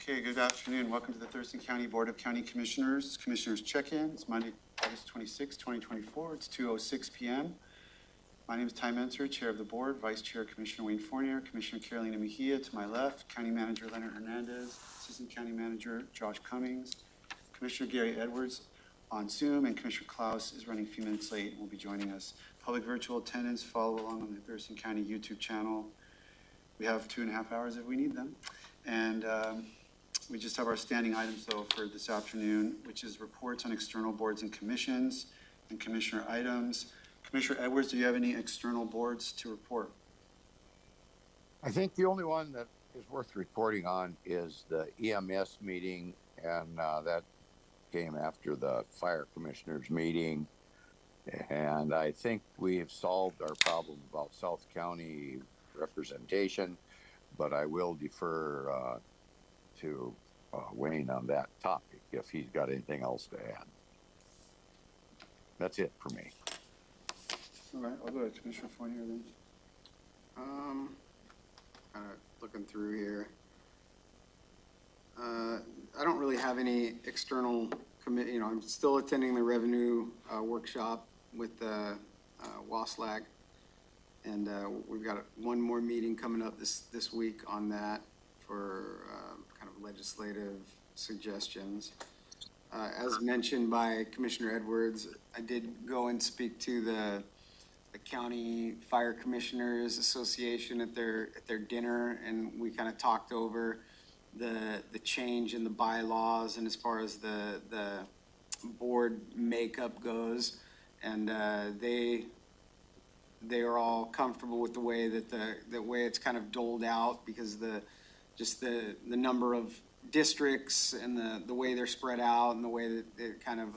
Okay, good afternoon. Welcome to the Thurston County Board of County Commissioners. Commissioners check-in. It's Monday, August 26, 2024. It's 2:06 p.m. My name is Ty Menser, Chair of the Board, Vice Chair Commissioner Wayne Fournier, Commissioner Carolina Mejia to my left, County Manager Leonard Hernandez, Assistant County Manager Josh Cummings, Commissioner Gary Edwards on Zoom, and Commissioner Klaus is running a few minutes late and will be joining us. Public virtual attendance, follow along on the Thurston County YouTube channel. We have 2.5 hours if we need them. And we just have our standing items, though, for this afternoon, which is reports on external boards and commissions and commissioner items. Commissioner Edwards, do you have any external boards to report? I think the only one that is worth reporting on is the EMS meeting, and that came after the fire commissioners meeting. And I think we've solved our problem about South County representation, but I will defer to Wayne on that topic if he's got anything else to add. That's it for me. All right, I'll go to Commissioner Fournier then. Kind of looking through here. I don't really have any external commit. You know, I'm still attending the revenue workshop with the WASLAG, and we've got one more meeting coming up this week on that for kind of legislative suggestions. As mentioned by Commissioner Edwards, I did go and speak to the County Fire Commissioners Association at their dinner, and we kind of talked over the change in the bylaws and as far as the board makeup goes, and they are all comfortable with the way that the way it's kind of doled out, because the number of districts and the way they're spread out and the way that it kind of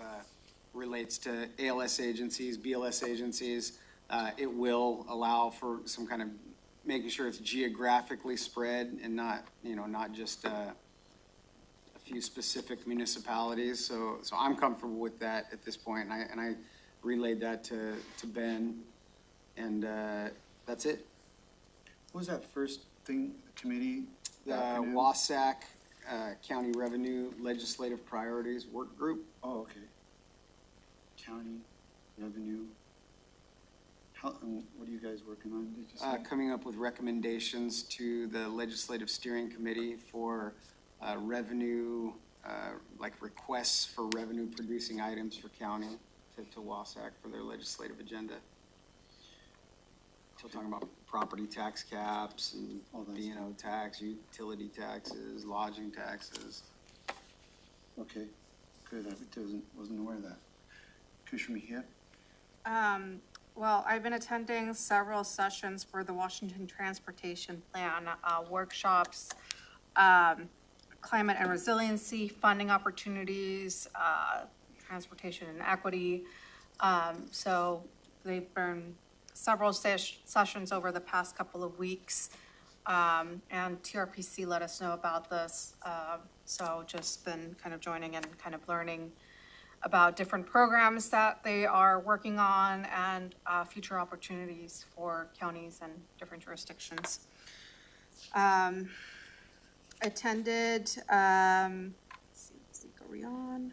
relates to ALS agencies, BLS agencies. It will allow for some kind of making sure it's geographically spread and not just a few specific municipalities. So I'm comfortable with that at this point, and I relayed that to Ben, and that's it. What was that first thing, committee? The WASAC County Revenue Legislative Priorities Work Group. Oh, okay. County Revenue. What are you guys working on, did you say? Coming up with recommendations to the Legislative Steering Committee for revenue, like requests for revenue producing items for county to WASAC for their legislative agenda. So talking about property tax caps and B&O tax, utility taxes, lodging taxes. Okay, good. I wasn't aware of that. Commissioner Mejia? Well, I've been attending several sessions for the Washington Transportation Plan workshops, climate and resiliency, funding opportunities, transportation and equity. So they've been several sessions over the past couple of weeks, and TRPC let us know about this. So just been kind of joining and kind of learning about different programs that they are working on and future opportunities for counties and different jurisdictions. Attended, let's see, go on.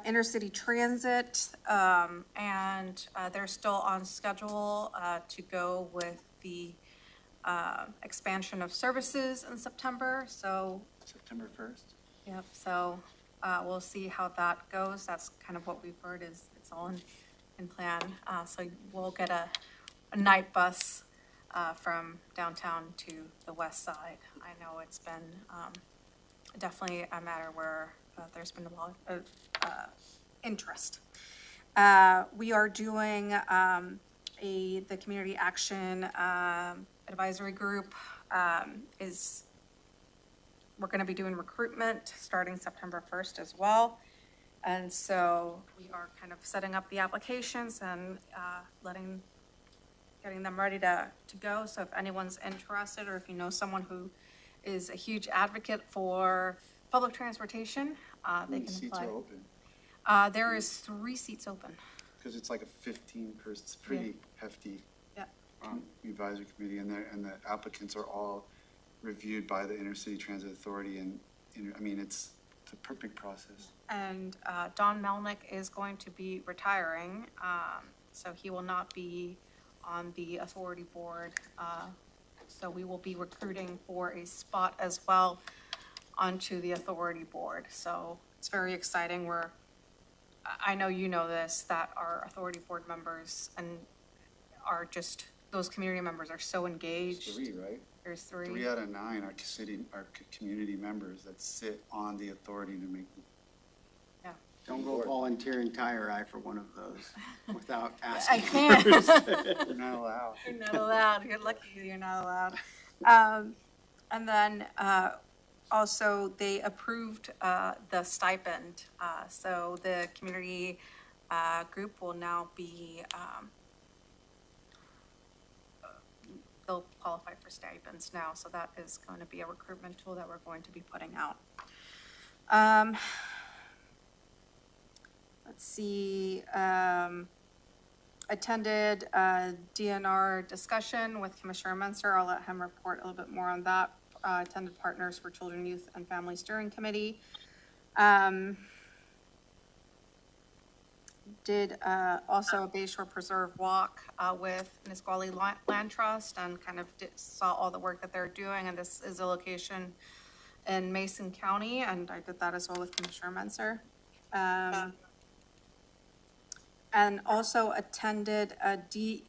Intercity Transit, and they're still on schedule to go with the expansion of services in September. So September 1st? Yep, so we'll see how that goes. That's kind of what we've heard, is it's all in plan. So we'll get a night bus from downtown to the west side. I know it's been definitely a matter where there's been a lot of interest. We are doing the Community Action Advisory Group we're going to be doing recruitment starting September 1st as well. And so we are kind of setting up the applications and getting them ready to go. So if anyone's interested, or if you know someone who is a huge advocate for public transportation, they can seats apply. Are open? There is 3 seats open. Because it's like a 15-person, it's pretty hefty Yeah. advisory committee, and the applicants are all reviewed by the Intercity Transit Authority, and, I mean, it's a perfect process. And Don Melnick is going to be retiring, so he will not be on the authority board. So we will be recruiting for a spot as well onto the authority board. So it's very exciting. I know you know this, that our authority board members and are just, those community members are so engaged. There's 3, right? There's 3. 3 out of 9 are community members that sit on the authority to make. Yeah. Don't go volunteering tire eye for one of those without I asking. can't. You're not allowed. You're not allowed. You're lucky you're not allowed. And then also they approved the stipend. So the community group will now be, they'll qualify for stipends now. So that is going to be a recruitment tool that we're going to be putting out. Let's see, attended a DNR discussion with Commissioner Menser. I'll let him report a little bit more on that. Attended Partners for Children, Youth, and Family Steering Committee. Did also a Bayshore Preserve walk with Nisqually Land Trust and kind of saw all the work that they're doing. And this is a location in Mason County, and I did that as well with Commissioner Menser. And also attended the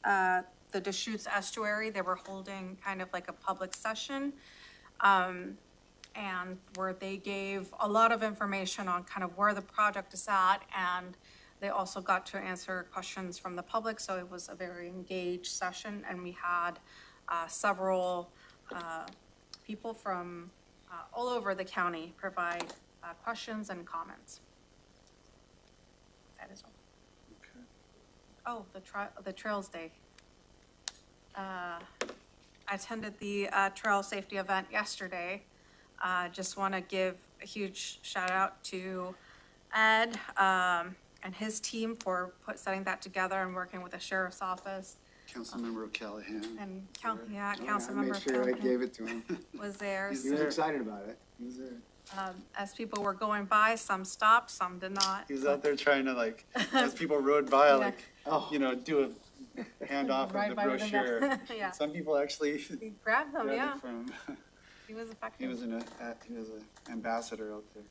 Deschutes Estuary. They were holding kind of like a public session, and where they gave a lot of information on kind of where the project is at, and they also got to answer questions from the public. So it was a very engaged session, and we had several people from all over the county provide questions and comments. That is all. Oh, the Trails Day. I attended the trail safety event yesterday. Just want to give a huge shout out to Ed and his team for setting that together and working with the sheriff's office. Councilmember Callahan. And I Councilmember made sure I gave it to him. was there. He's He was there. excited about it. He was there. As people were going by, some stopped, some did not. He was out there trying to, like, as people rode by, like, Oh. you know, do a handoff Right of the by with them. brochure. Yeah. Some people actually He grabbed them, grabbed yeah. it from. He was He effective. was an ambassador out there.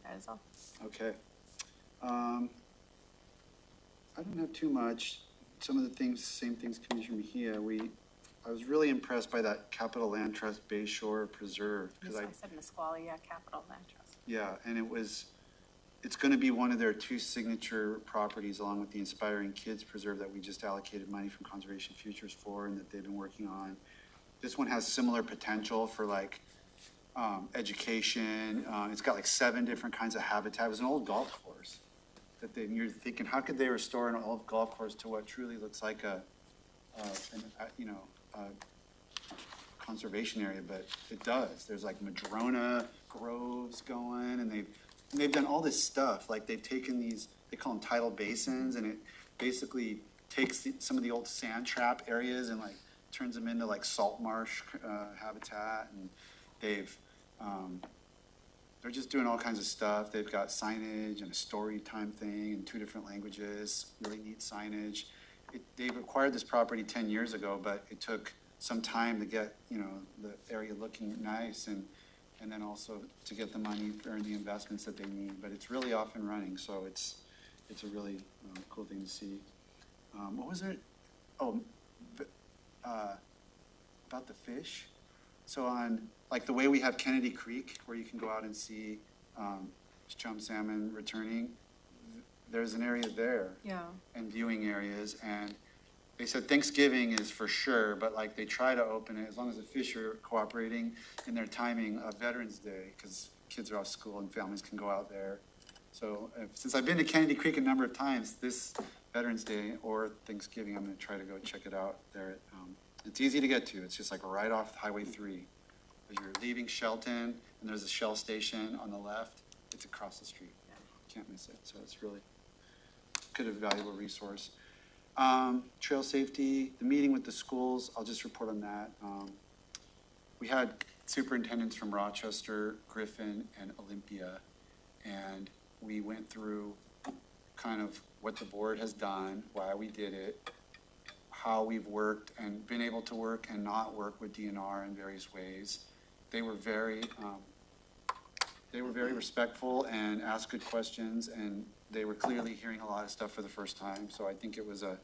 That is all. Okay. I don't have too much. Some of the things, same things Commissioner Mejia, I was really impressed by that Capital Land Trust Bayshore Preserve. Because I said Nisqually, yeah, Capital Land Trust. yeah, and it's gonna be one of their 2 signature properties along with the Inspiring Kids Preserve that we just allocated money from Conservation Futures for and that they've been working on. This one has similar potential for like, education. It's got like 7 different kinds of habitat. It was an old golf course that you're thinking, how could they restore an old golf course to what truly looks like a conservation area? But it does. There's like madrona groves going, and they've done all this stuff. Like they've taken these, they call them tidal basins, and it basically takes some of the old sand trap areas and like turns them into like salt marsh habitat. And they're just doing all kinds of stuff. They've got signage and a story time thing in 2 different languages, really neat signage. They've acquired this property 10 years ago, but it took some time to get, you know, the area looking nice and then also to get the money for the investments that they need. But it's really off and running, so it's a really cool thing to see. What was it? Oh, about the fish. So on, like the way we have Kennedy Creek, where you can go out and see chum salmon returning, there's an area there. Yeah. And viewing areas, and they said Thanksgiving is for sure, but like they try to open it as long as the fish are cooperating in their timing of Veterans Day, because kids are off school and families can go out there. So since I've been to Kennedy Creek a number of times, this Veterans Day or Thanksgiving, I'm gonna try to go check it out there. It's easy to get to. It's just like right off Highway 3. As you're leaving Shelton, and there's a Shell station on the left, it's across the street. Can't miss it. So it's really good, a valuable resource. Trail safety, the meeting with the schools, I'll just report on that. we had superintendents from Rochester, Griffin, and Olympia, and we went through kind of what the board has done, why we did it, how we've worked and been able to work and not work with DNR in various ways. They were very respectful and asked good questions, and they were clearly hearing a lot of stuff for the first time. So I think it was a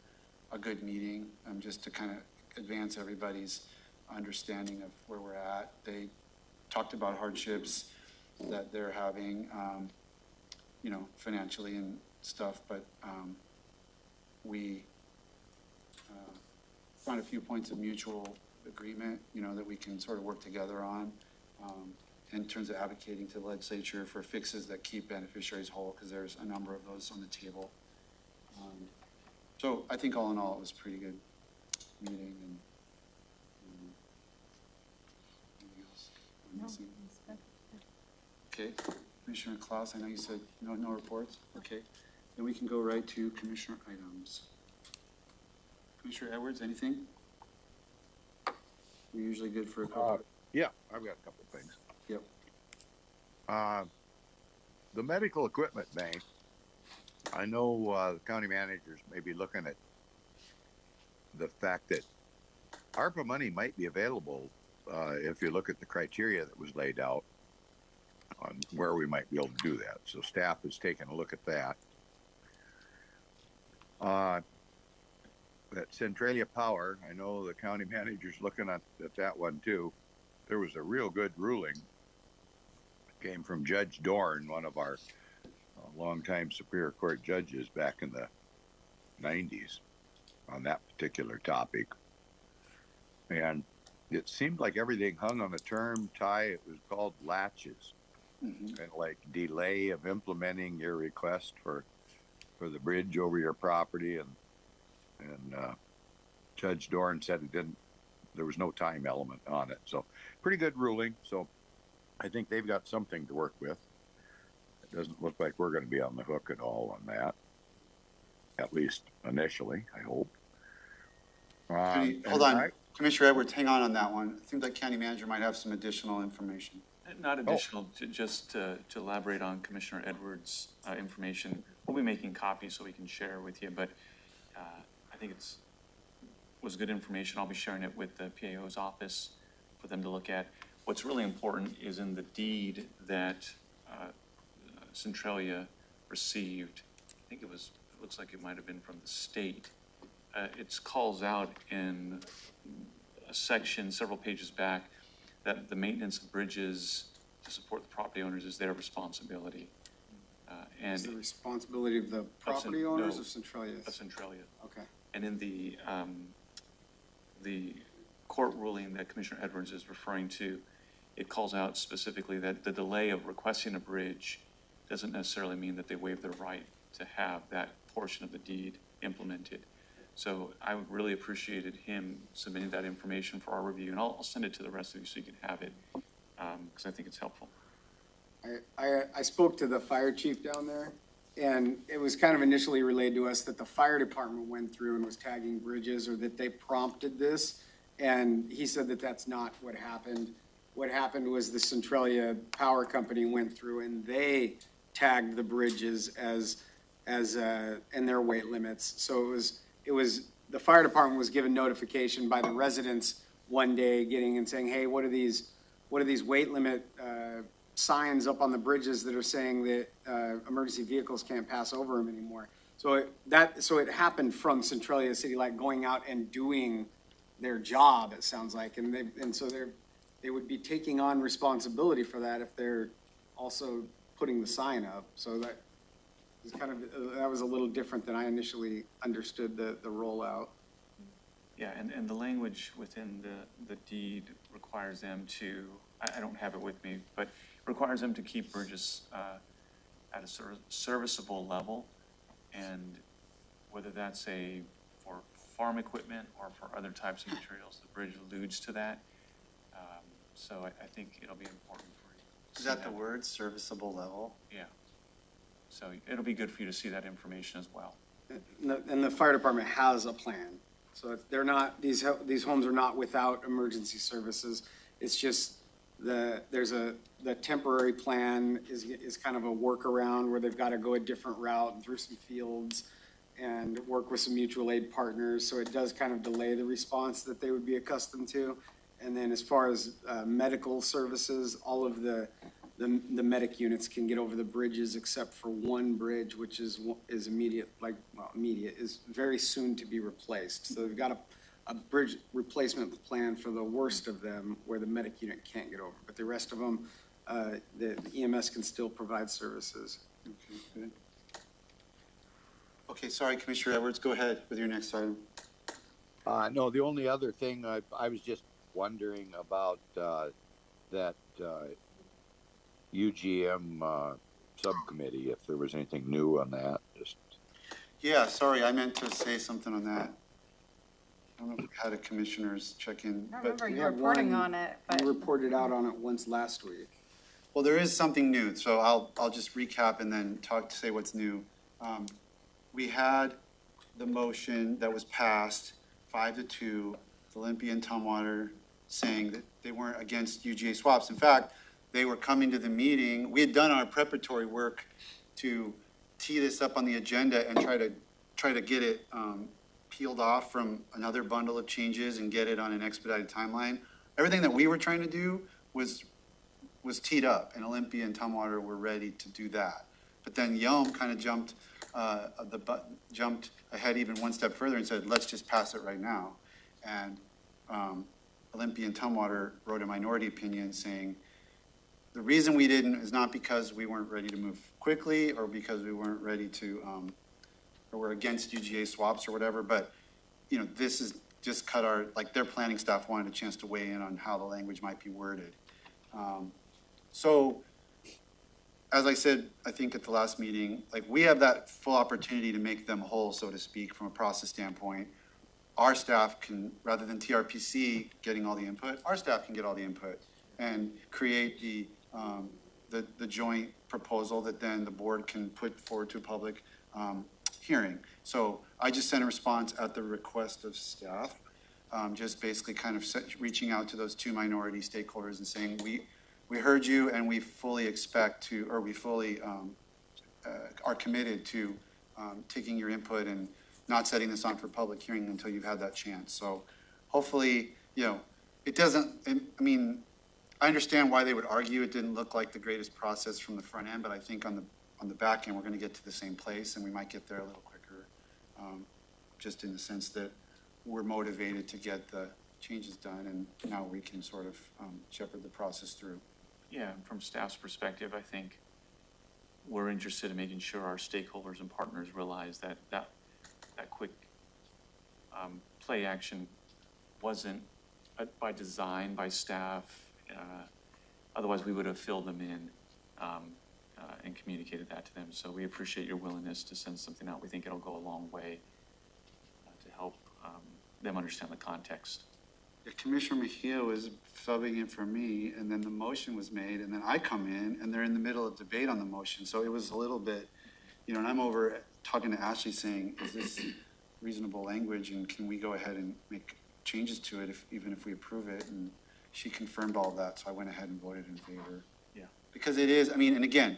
good meeting, just to kind of advance everybody's understanding of where we're at. They talked about hardships that they're having, financially and stuff, but we found a few points of mutual agreement, that we can sort of work together on in terms of advocating to the legislature for fixes that keep beneficiaries whole, because there's a number of those on the table. So I think all in all, it was a pretty good meeting. And anything else I'm missing? Okay, Commissioner Klaus, I know you said no reports. Okay, then we can go right to commissioner items. Commissioner Edwards, anything? We're usually good for a couple. Yeah, I've got a couple of things. Yep. The medical equipment bank, I know the county managers may be looking at the fact that ARPA money might be available if you look at the criteria that was laid out on where we might be able to do that. So staff is taking a look at that. That Centralia Power, I know the county manager's looking at that one too. There was a real good ruling. It came from Judge Dorn, one of our longtime Superior Court judges back in the 90s on that particular topic. And it seemed like everything hung on the term, Ty, it was called latches. And like delay of implementing your request for the bridge over your property, and Judge Dorn said there was no time element on it. So pretty good ruling. So I think they've got something to work with. It doesn't look like we're going to be on the hook at all on that, at least initially, I hope. Hold on, Commissioner Edwards, hang on that one. It seems like county manager might have some additional information. Not additional, just to elaborate on Commissioner Edwards' information. We'll be making copies so we can share with you, but I think was good information. I'll be sharing it with the PAO's office for them to look at. What's really important is in the deed that Centralia received. I think it looks like it might have been from the state. It calls out in a section several pages back that the maintenance of bridges to support the property owners is their responsibility. And It's the responsibility of the property owners of Centralia? Of Centralia. Okay. And in the court ruling that Commissioner Edwards is referring to, it calls out specifically that the delay of requesting a bridge doesn't necessarily mean that they waive their right to have that portion of the deed implemented. So I would really appreciated him submitting that information for our review, and I'll send it to the rest of you so you can have it, because I think it's helpful. I spoke to the fire chief down there, and it was kind of initially relayed to us that the fire department went through and was tagging bridges, or that they prompted this. And he said that that's not what happened. What happened was the Centralia Power Company went through and they tagged the bridges as in their weight limits. So it was the fire department was given notification by the residents one day getting and saying, hey, what are these weight limit signs up on the bridges that are saying that emergency vehicles can't pass over them anymore? So it happened from Centralia City Light going out and doing their job, it sounds like, and so they would be taking on responsibility for that if they're also putting the sign up. So that was that was a little different than I initially understood the rollout. Yeah, and the language within the deed requires them to, I don't have it with me, but requires them to keep bridges at a serviceable level, and whether that's for farm equipment or for other types of materials, the bridge alludes to that. So I think it'll be important for you. Is that the word, serviceable level? Yeah. So it'll be good for you to see that information as well. And the fire department has a plan. So they're not, these homes are not without emergency services. It's just the temporary plan is kind of a workaround where they've got to go a different route through some fields and work with some mutual aid partners. So it does kind of delay the response that they would be accustomed to. And then as far as medical services, all of the medic units can get over the bridges except for one bridge, which is immediate, is very soon to be replaced. So they've got a bridge replacement plan for the worst of them where the medic unit can't get over. But the rest of them, the EMS can still provide services. Okay, good. Okay, sorry, Commissioner Edwards, go ahead with your next item. No, the only other thing I was just wondering about that UGM subcommittee, if there was anything new on that. Just Yeah, sorry, I meant to say something on that. I don't know if we had a commissioners check-in, I but, remember we you had reporting one- on it, but. We reported out on it once last week. well, there is something new, so I'll just recap and then say what's new. We had the motion that was passed 5-2, Olympia and Tumwater saying that they weren't against UGA swaps. In fact, they were coming to the meeting. We had done our preparatory work to tee this up on the agenda and try to get it peeled off from another bundle of changes and get it on an expedited timeline. Everything that we were trying to do was teed up, and Olympia and Tumwater were ready to do that. But then Yelm kind of jumped ahead even one step further and said, let's just pass it right now. And Olympia and Tumwater wrote a minority opinion saying, the reason we didn't is not because we weren't ready to move quickly or because we weren't ready to, or we're against UGA swaps or whatever, but, this is just their planning staff wanted a chance to weigh in on how the language might be worded. So, as I said, I think at the last meeting, we have that full opportunity to make them whole, so to speak, from a process standpoint. Our staff can, rather than TRPC getting all the input, our staff can get all the input and create the joint proposal that then the board can put forward to a public hearing. So I just sent a response at the request of staff, just basically kind of reaching out to those two minority stakeholders and saying, we heard you and we fully expect to, or we fully are committed to taking your input and not setting this on for public hearing until you've had that chance. So hopefully, it doesn't, I understand why they would argue it didn't look like the greatest process from the front end, but I think on the back end, we're going to get to the same place and we might get there a little quicker, just in the sense that we're motivated to get the changes done and now we can sort of shepherd the process through. Yeah, and from staff's perspective, I think we're interested in making sure our stakeholders and partners realize that quick play action wasn't by design by staff. Otherwise, we would have filled them in and communicated that to them. So we appreciate your willingness to send something out. We think it'll go a long way to help them understand the context. Commissioner Mejia was subbing in for me, and then the motion was made, and then I come in, and they're in the middle of debate on the motion. So it was a little bit, and I'm over talking to Ashley saying, is this reasonable language, and can we go ahead and make changes to it even if we approve it? And she confirmed all of that, so I went ahead and voted in favor. Yeah. Because it is, and again,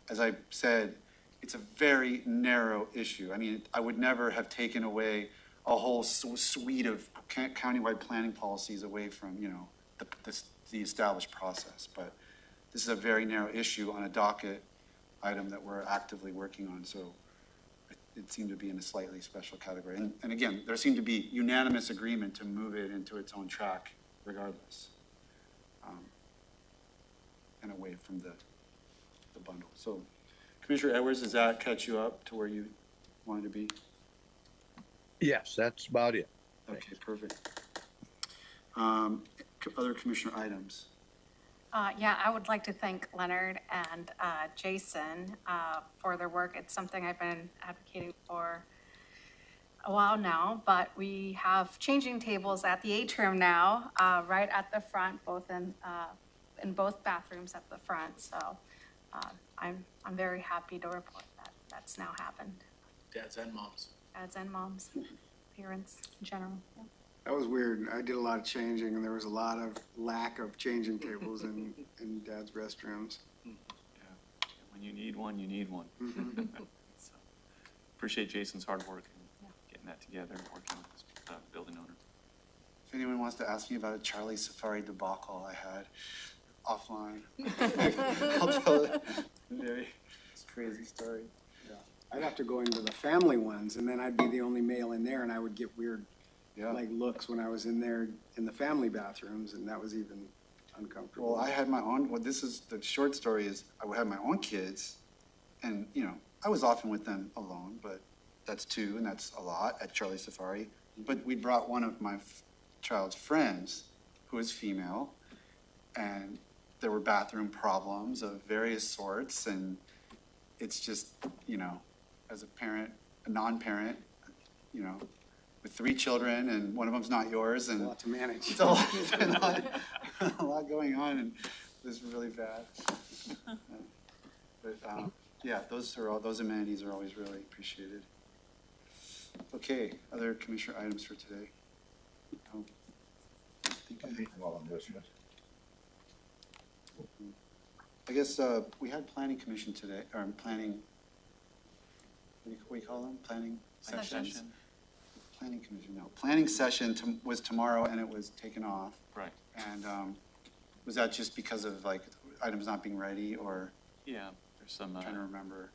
as I said, it's a very narrow issue. I would never have taken away a whole suite of countywide planning policies away from, the established process. But this is a very narrow issue on a docket item that we're actively working on. So it seemed to be in a slightly special category. And again, there seemed to be unanimous agreement to move it into its own track regardless, and away from the bundle. So Commissioner Edwards, does that catch you up to where you wanted to be? yes, that's about it. Okay, perfect. Other commissioner items? Yeah, I would like to thank Leonard and Jason for their work. It's something I've been advocating for a while now, but we have changing tables at the atrium now, right at the front, both in both bathrooms at the front. So I'm very happy to report that that's now happened. Dads and moms. Dads and moms, parents in general. Yeah. That was weird. I did a lot of changing, and there was a lot of lack of changing tables in Dad's restrooms. Yeah. When you need one, you need one. Mhm. So, appreciate Jason's hard work in getting that together and working with this building owner. If anyone wants to ask me about a Charlie Safari debacle I had offline, I'll tell it. It's a crazy story. I'd have to go into the family ones, and then I'd be the only male in there, and I would get weird, Yeah. like, looks when I was in there in the family bathrooms, and that was even uncomfortable. Well, I had my own, well, this is, the short story is, I had my own kids, and, you know, I was often with them alone, but that's two, and that's a lot at Charlie Safari. But we brought one of my child's friends, who is female, and there were bathroom problems of various sorts, and it's just, you know, as a parent, a non-parent, you know, with 3 children, and one of them's not yours, A and lot to manage. it's a lot, it's been a lot going on, and it was really bad. But, yeah, those amenities are always really appreciated. Okay, other commissioner items for today? I guess, we had planning commission today, or planning, what do you call them? Planning sessions? Session. Planning commission, no. Planning session was tomorrow and it was taken off. Right. And, was that just because of like items not being ready or Yeah, there's some, trying to remember?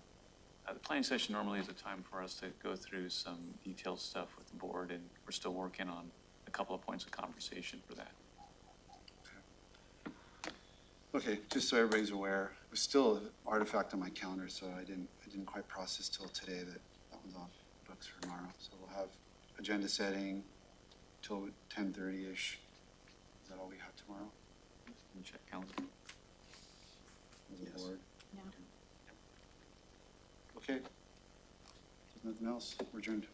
the planning session normally is a time for us to go through some detailed stuff with the board, and we're still working on a couple of points of conversation for that. Okay, just so everybody's aware, it was still an artifact on my calendar, so I didn't quite process till today that one's off books for tomorrow. So we'll have agenda setting till 10:30-ish. Is that all we have tomorrow Let me check calendar. as a Yes. board? Yeah. Okay. If there's nothing else, we're adjourned.